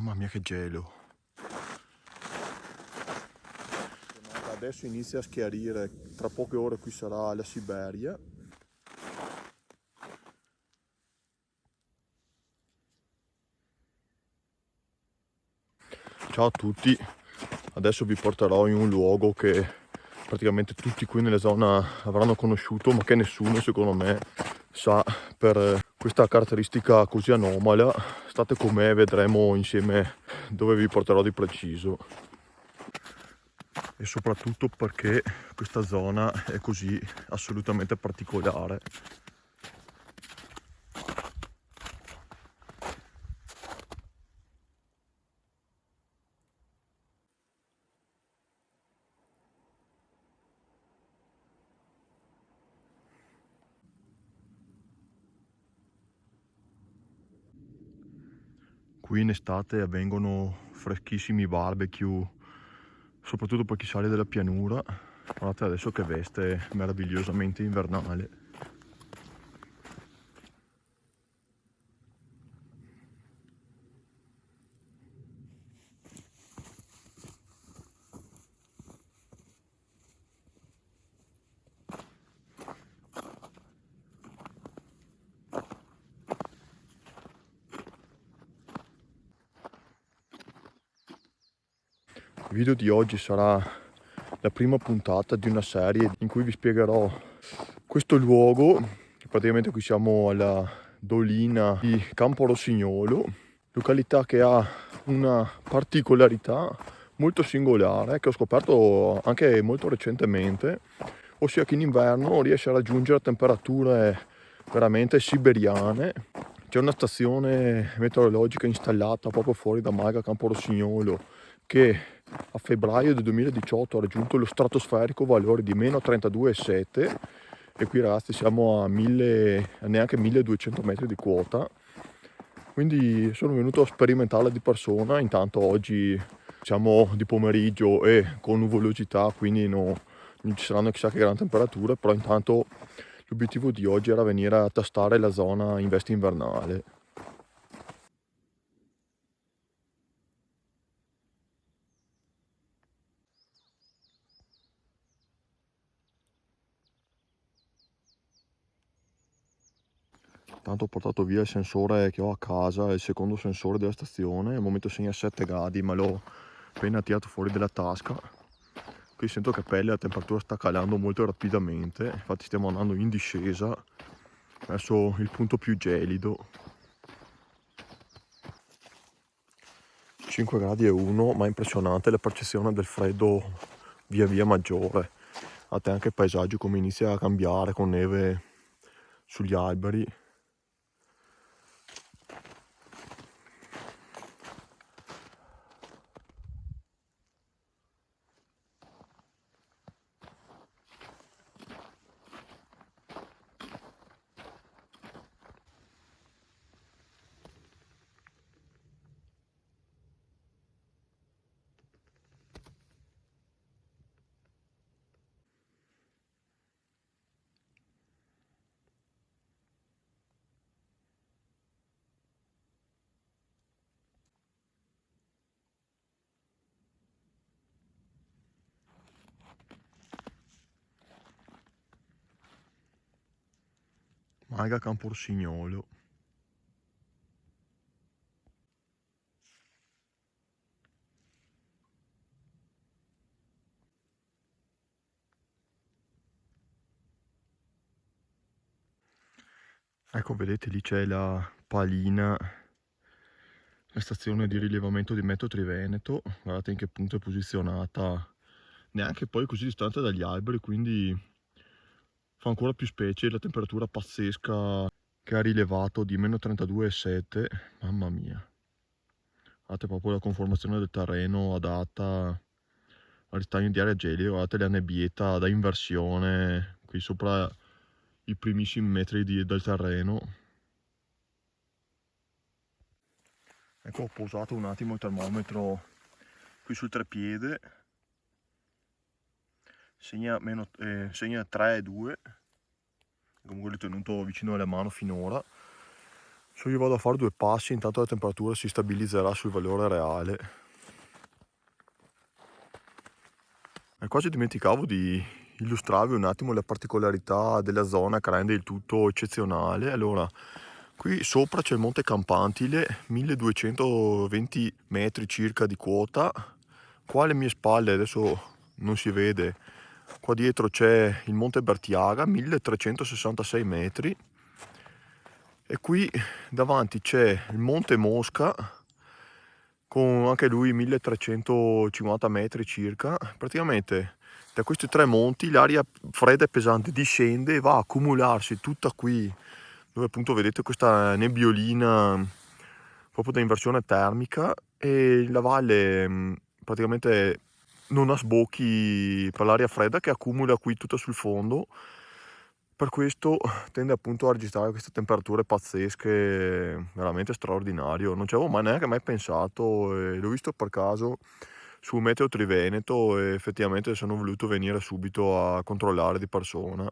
Mamma mia che gelo. Adesso inizia a schiarire, tra poche ore qui sarà la Siberia. Ciao a tutti, adesso vi porterò in un luogo che praticamente tutti qui nella zona avranno conosciuto, ma che nessuno secondo me sa per questa caratteristica così anomala. State con me e vedremo insieme dove vi porterò di preciso. E soprattutto perché questa zona è così assolutamente particolare. Qui in estate avvengono freschissimi barbecue, soprattutto per chi sale dalla pianura. Guardate adesso che veste meravigliosamente invernale. Il video di oggi sarà la prima puntata di una serie in cui vi spiegherò questo luogo. Praticamente qui siamo alla dolina di Campo Rossignolo, località che ha una particolarità molto singolare che ho scoperto anche molto recentemente, ossia che in inverno riesce a raggiungere temperature veramente siberiane. C'è una stazione meteorologica installata proprio fuori da Malga Campo Rossignolo che a febbraio del 2018 ha raggiunto lo stratosferico valore di meno 32,7 e qui ragazzi siamo a neanche 1200 metri di quota, quindi sono venuto a sperimentarla di persona. Intanto oggi siamo di pomeriggio e con nuvolosità, quindi non ci saranno chissà che gran temperature, però intanto l'obiettivo di oggi era venire a tastare la zona in veste invernale. Tanto ho portato via il sensore che ho a casa, il secondo sensore della stazione. Al momento segna 7 gradi, ma l'ho appena tirato fuori dalla tasca. Qui sento che a pelle la temperatura sta calando molto rapidamente, infatti stiamo andando in discesa verso il punto più gelido. 5 gradi e 1, ma è impressionante la percezione del freddo via via maggiore. A te anche il paesaggio come inizia a cambiare con neve sugli alberi. Malga Campo Rossignolo. Ecco, vedete lì c'è la Palina, la stazione di rilevamento di Metro Triveneto. Guardate in che punto è posizionata, neanche poi così distante dagli alberi, quindi fa ancora più specie la temperatura pazzesca che ha rilevato di meno 32,7. Mamma mia, guardate proprio la conformazione del terreno adatta al ristagno di aria gelida. Guardate la nebbietta da inversione qui sopra i primissimi metri del terreno. Ecco, ho posato un attimo il termometro qui sul treppiede, segna 3,2, comunque l'ho tenuto vicino alla mano finora. Adesso io vado a fare 2 passi, intanto la temperatura si stabilizzerà sul valore reale. E quasi dimenticavo di illustrarvi un attimo le particolarità della zona che rende il tutto eccezionale. Allora, qui sopra c'è il Monte Campantile, 1220 metri circa di quota. Qua alle mie spalle, adesso non si vede, qua dietro c'è il Monte Bertiaga, 1366 metri. E qui davanti c'è il Monte Mosca, con anche lui 1350 metri circa. Praticamente da questi 3 monti l'aria fredda e pesante discende e va a accumularsi tutta qui, dove appunto vedete questa nebbiolina proprio da inversione termica, e la valle praticamente non ha sbocchi per l'aria fredda che accumula qui tutta sul fondo. Per questo tende appunto a registrare queste temperature pazzesche, veramente straordinario. Non ci avevo mai neanche mai pensato, e l'ho visto per caso su Meteo Triveneto e effettivamente sono voluto venire subito a controllare di persona.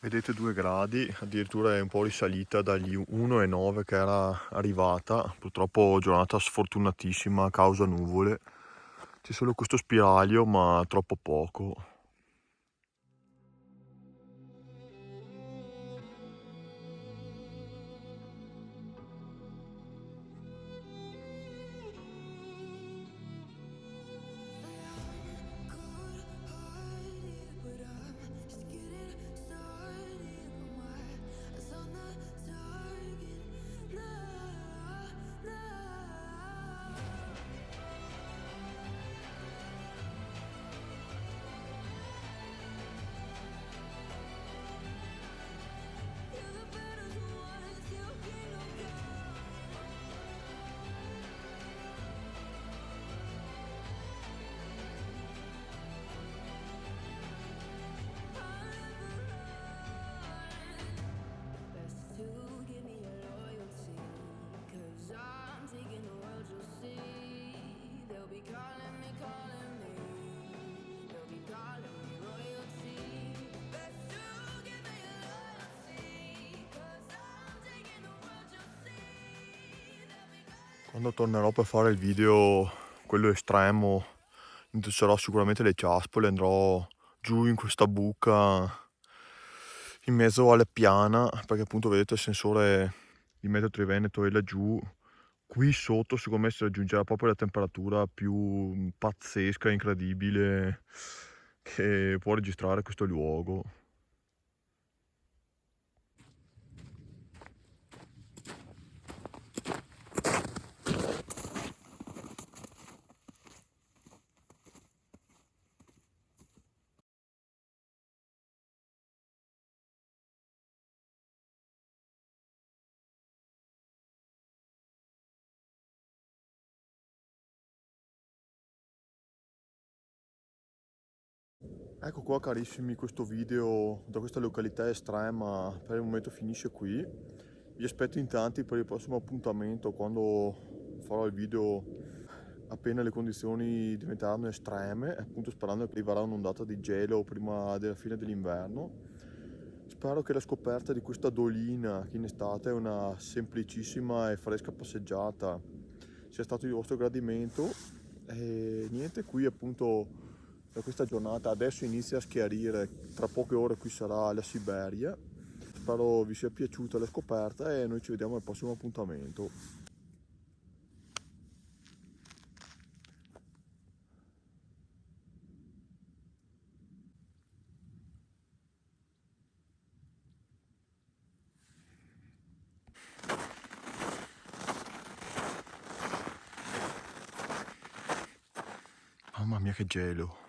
Vedete 2 gradi, addirittura è un po' risalita dagli 1,9 che era arrivata. Purtroppo giornata sfortunatissima a causa nuvole. C'è solo questo spiraglio, ma troppo poco. Quando tornerò per fare il video, quello estremo, indosserò sicuramente le ciaspole, andrò giù in questa buca in mezzo alla piana, perché appunto vedete il sensore di Meteo Triveneto è laggiù. Qui sotto secondo me si raggiungerà proprio la temperatura più pazzesca e incredibile che può registrare questo luogo. Ecco qua carissimi, questo video da questa località estrema per il momento finisce qui. Vi aspetto in tanti per il prossimo appuntamento, quando farò il video appena le condizioni diventeranno estreme, appunto sperando che arriverà un'ondata di gelo prima della fine dell'inverno. Spero che la scoperta di questa dolina che in estate è una semplicissima e fresca passeggiata sia stato di vostro gradimento. E niente, qui appunto da questa giornata adesso inizia a schiarire, tra poche ore qui sarà la Siberia. Spero vi sia piaciuta la scoperta e noi ci vediamo al prossimo appuntamento. Mamma mia che gelo.